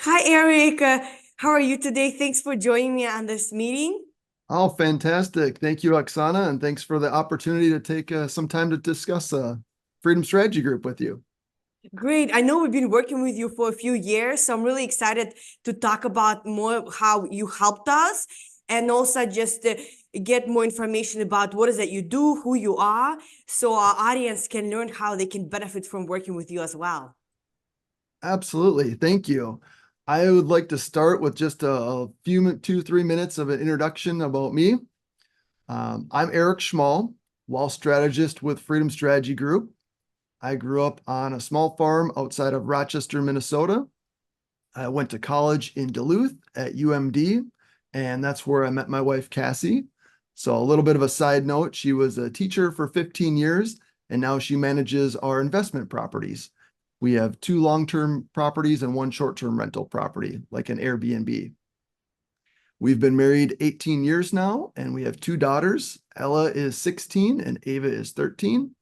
Hi, Eric. How are you today? Thanks for joining me on this meeting. Oh, fantastic. Thank you, Oksana, and thanks for the opportunity to take some time to discuss Freedom Strategy Group with you. Great. I know we've been working with you for a few years, so I'm really excited to talk about more how you helped us and also just get more information about what is it you do, who you are, so our audience can learn how they can benefit from working with you as well. Absolutely. Thank you. I would like to start with just a few, 2, 3 minutes of an introduction about me. I'm Eric Schmall, wealth strategist with Freedom Strategy Group. I grew up on a small farm outside of Rochester, Minnesota. I went to college in Duluth at UMD, and that's where I met my wife, Cassie. So, a little bit of a side note, she was a teacher for 15 years, and now she manages our investment properties. We have 2 long-term properties and 1 short-term rental property, like an Airbnb. We've been married 18 years now, and we have 2 daughters. Ella is 16 and Ava is 13.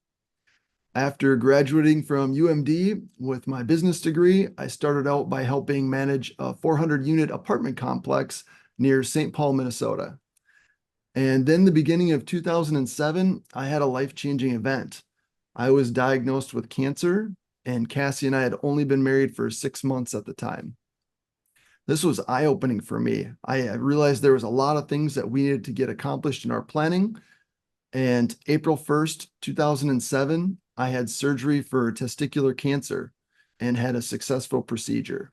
After graduating from UMD with my business degree, I started out by helping manage a 400-unit apartment complex near St. Paul, Minnesota. And then the beginning of 2007, I had a life-changing event. I was diagnosed with cancer, and Cassie and I had only been married for 6 months at the time. This was eye-opening for me. I realized there was a lot of things that we needed to get accomplished in our planning, and April 1st, 2007, I had surgery for testicular cancer and had a successful procedure.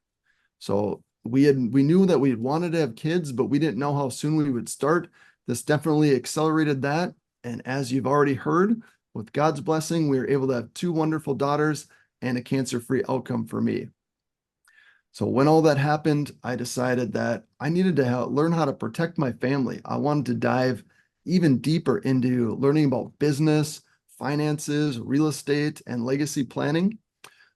So we knew that we wanted to have kids, but we didn't know how soon we would start. This definitely accelerated that. And as you've already heard, with God's blessing, we were able to have 2 wonderful daughters and a cancer-free outcome for me. So when all that happened, I decided that I needed to learn how to protect my family. I wanted to dive even deeper into learning about business, finances, real estate, and legacy planning.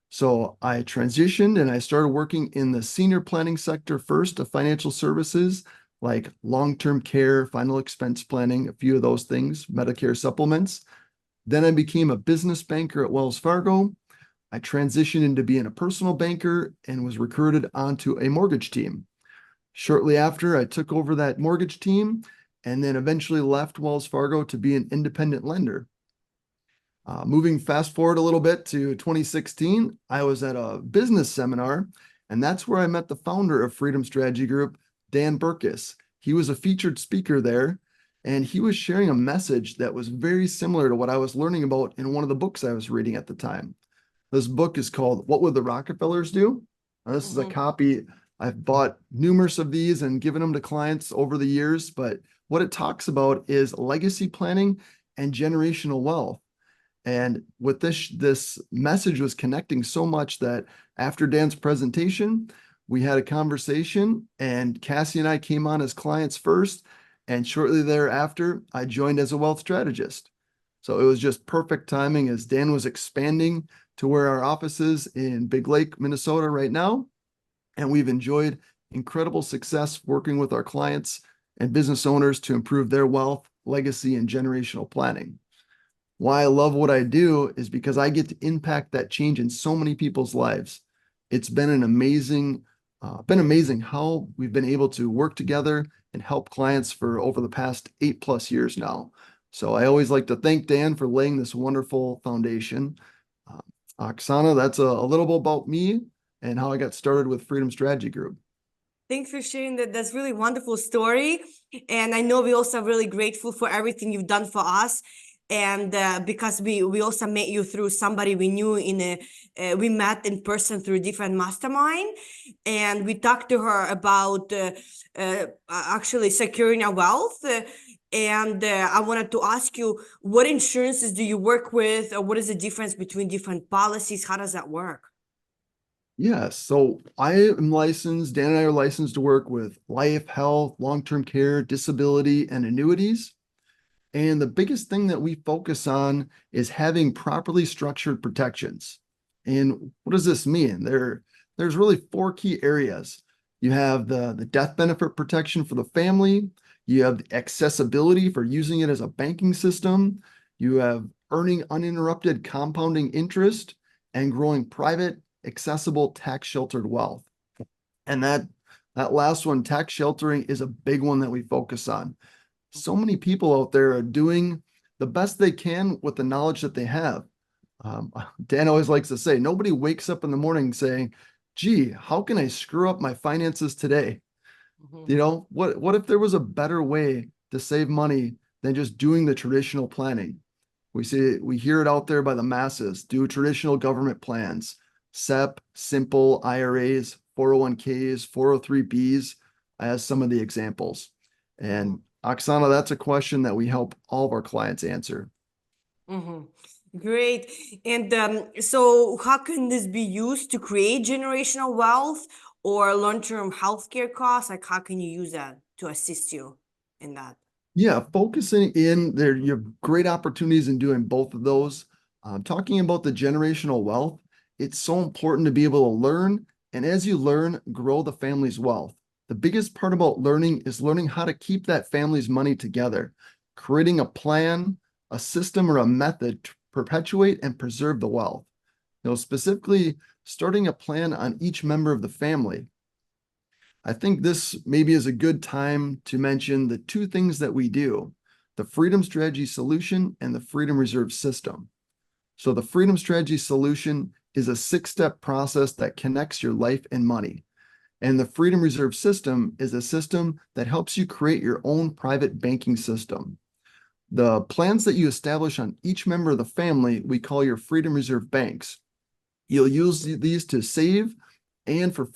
So I transitioned and I started working in the senior planning sector first of financial services, like long-term care, final expense planning, a few of those things, Medicare supplements. Then I became a business banker at Wells Fargo. I transitioned into being a personal banker and was recruited onto a mortgage team. Shortly after, I took over that mortgage team and then eventually left Wells Fargo to be an independent lender. Moving fast forward a little bit to 2016, I was at a business seminar, and that's where I met the founder of Freedom Strategy Group, Dan Burkus. He was a featured speaker there, and he was sharing a message that was very similar to what I was learning about in one of the books I was reading at the time. This book is called What Would the Rockefellers Do? Now, this is a Mhm. copy. I've bought numerous of these and given them to clients over the years, but what it talks about is legacy planning and generational wealth. And with this message was connecting so much that after Dan's presentation, we had a conversation, and Cassie and I came on as clients first. And shortly thereafter, I joined as a wealth strategist. So it was just perfect timing as Dan was expanding to where our office is in Big Lake, Minnesota right now. And we've enjoyed incredible success working with our clients and business owners to improve their wealth, legacy, and generational planning. Why I love what I do is because I get to impact that change in so many people's lives. It's been amazing how we've been able to work together and help clients for over the past 8+ years now. So I always like to thank Dan for laying this wonderful foundation. Uh, Oksana, that's a little bit about me and how I got started with Freedom Strategy Group. Thanks for sharing that. That's really wonderful story. And I know we also are really grateful for everything you've done for us. And because we also met you through somebody we knew we met in person through a different mastermind. And we talked to her about actually securing our wealth. And I wanted to ask you, what insurances do you work with? Or what is the difference between different policies? How does that work? Yes, so I am licensed, Dan and I are licensed to work with life, health, long-term care, disability, and annuities. And the biggest thing that we focus on is having properly structured protections. And what does this mean? There's really 4 key areas. You have the death benefit protection for the family. You have the accessibility for using it as a banking system. You have earning uninterrupted compounding interest and growing private, accessible, tax sheltered wealth. And that last one, tax sheltering, is a big one that we focus on. So many people out there are doing the best they can with the knowledge that they have. Dan always likes to say, nobody wakes up in the morning saying, gee, how can I screw up my finances today? Mhm. You know, what if there was a better way to save money than just doing the traditional planning? We hear it out there by the masses. Do traditional government plans, SEP, simple IRAs, 401ks, 403bs, as some of the examples. Mhm. And Oksana, that's a question that we help all of our clients answer. Mhm. Great. And so, how can this be used to create generational wealth or long-term healthcare costs? Like, how can you use that to assist you in that? Yeah, focusing in there, you have great opportunities in doing both of those. Talking about the generational wealth, it's so important to be able to learn, and as you learn, grow the family's wealth. The biggest part about learning is learning how to keep that family's money together, creating a plan, a system, or a method to perpetuate and preserve the wealth. Specifically starting a plan on each member of the family. I think this maybe is a good time to mention the two things that we do, the Freedom Strategy Solution and the Freedom Reserve System. So the Freedom Strategy Solution is a 6-step process that connects your life and money. And the Freedom Reserve System is a system that helps you create your own private banking system. The plans that you establish on each member of the family, we call your Freedom Reserve banks. You'll use these to save and for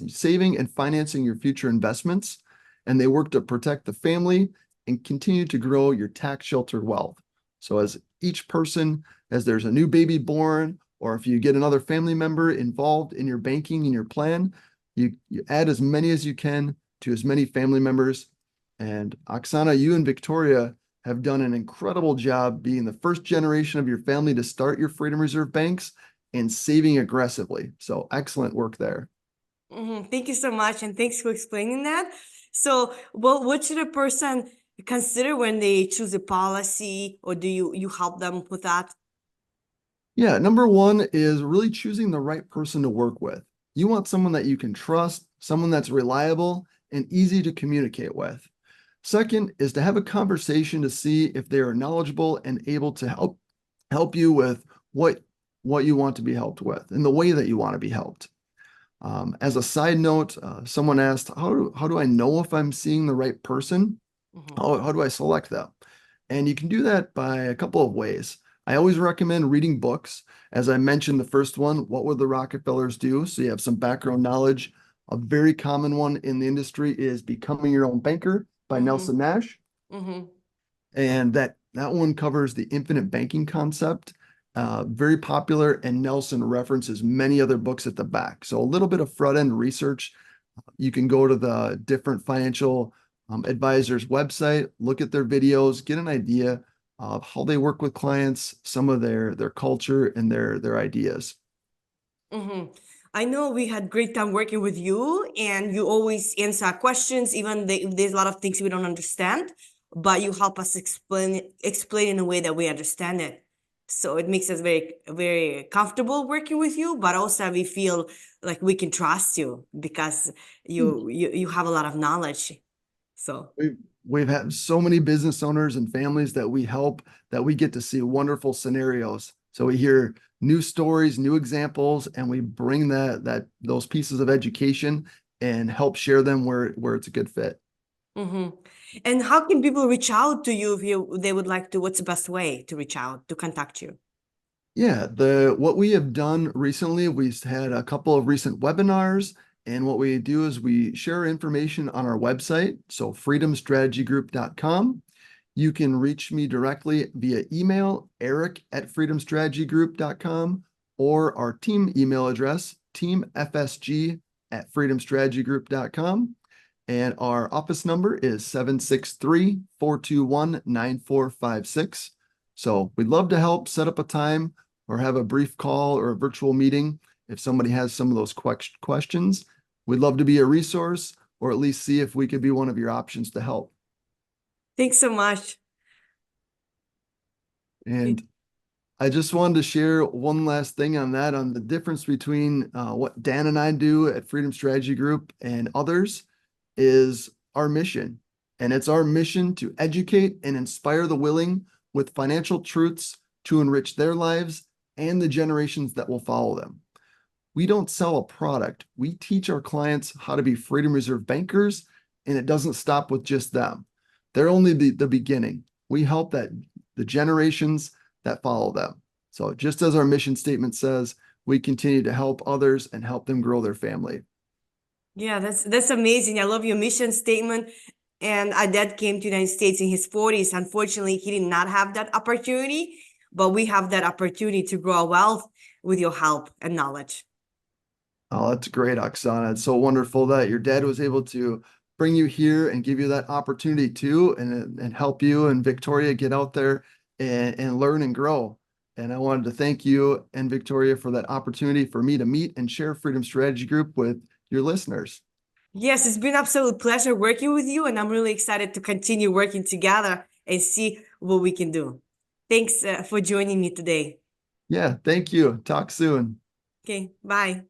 saving and financing your future investments. And they work to protect the family and continue to grow your tax sheltered wealth. So as each person, as there's a new baby born, or if you get another family member involved in your banking and your plan, you add as many as you can to as many family members. And Oksana, you and Victoria have done an incredible job being the first generation of your family to start your Freedom Reserve banks and saving aggressively. So excellent work there. Thank you so much, and thanks for explaining that. So, what should a person consider when they choose a policy, or do you help them with that? Yeah, number one is really choosing the right person to work with. You want someone that you can trust, someone that's reliable and easy to communicate with. Second is to have a conversation to see if they are knowledgeable and able to help you with what you want to be helped with and the way that you want to be helped. As a side note, someone asked, how do I know if I'm seeing the right person? Mhm. How do I select them? And you can do that by a couple of ways. I always recommend reading books. As I mentioned, the first one, What Would the Rockefellers Do? So you have some background knowledge. A very common one in the industry is Becoming Your Own Banker by Mhm. Nelson Nash. Mhm. And that one covers the infinite banking concept. Very popular, and Nelson references many other books at the back. So a little bit of front end research. You can go to the different financial advisors' website, look at their videos, get an idea of how they work with clients, some of their culture and their ideas. Mm-hmm. I know we had great time working with you, and you always answer our questions, even if there's a lot of things we don't understand, but you help us explain in a way that we understand it. So it makes us very, very comfortable working with you, but also we feel like we can trust you because you have a lot of knowledge. So. We've had so many business owners and families that we help that we get to see wonderful scenarios. So we hear new stories, new examples, and we bring those pieces of education and help share them where it's a good fit. Mm-hmm. And how can people reach out to you if they would like to? What's the best way to reach out to contact you? Yeah, the what we have done recently, we've had a couple of recent webinars, and what we do is we share information on our website, so freedomstrategygroup.com. You can reach me directly via email, eric@freedomstrategygroup.com, or our team email address, teamfsg@freedomstrategygroup.com. And our office number is 763-421-9456. So we'd love to help set up a time or have a brief call or a virtual meeting. If somebody has some of those questions, we'd love to be a resource or at least see if we could be one of your options to help. Thanks so much. And I just wanted to share one last thing on that, on the difference between what Dan and I do at Freedom Strategy Group and others is our mission. And it's our mission to educate and inspire the willing with financial truths to enrich their lives and the generations that will follow them. We don't sell a product. We teach our clients how to be Freedom Reserve bankers, and it doesn't stop with just them. They're only the beginning. We help the generations that follow them. So just as our mission statement says, we continue to help others and help them grow their family. Yeah, that's amazing. I love your mission statement. And our dad came to the United States in his 40s. Unfortunately, he did not have that opportunity, but we have that opportunity to grow our wealth with your help and knowledge. Oh, that's great, Oksana. It's so wonderful that your dad was able to bring you here and give you that opportunity too, and help you and Victoria get out there and learn and grow. And I wanted to thank you and Victoria for that opportunity for me to meet and share Freedom Strategy Group with your listeners. Yes, it's been an absolute pleasure working with you, and I'm really excited to continue working together and see what we can do. Thanks for joining me today. Yeah, thank you. Talk soon. Okay, bye.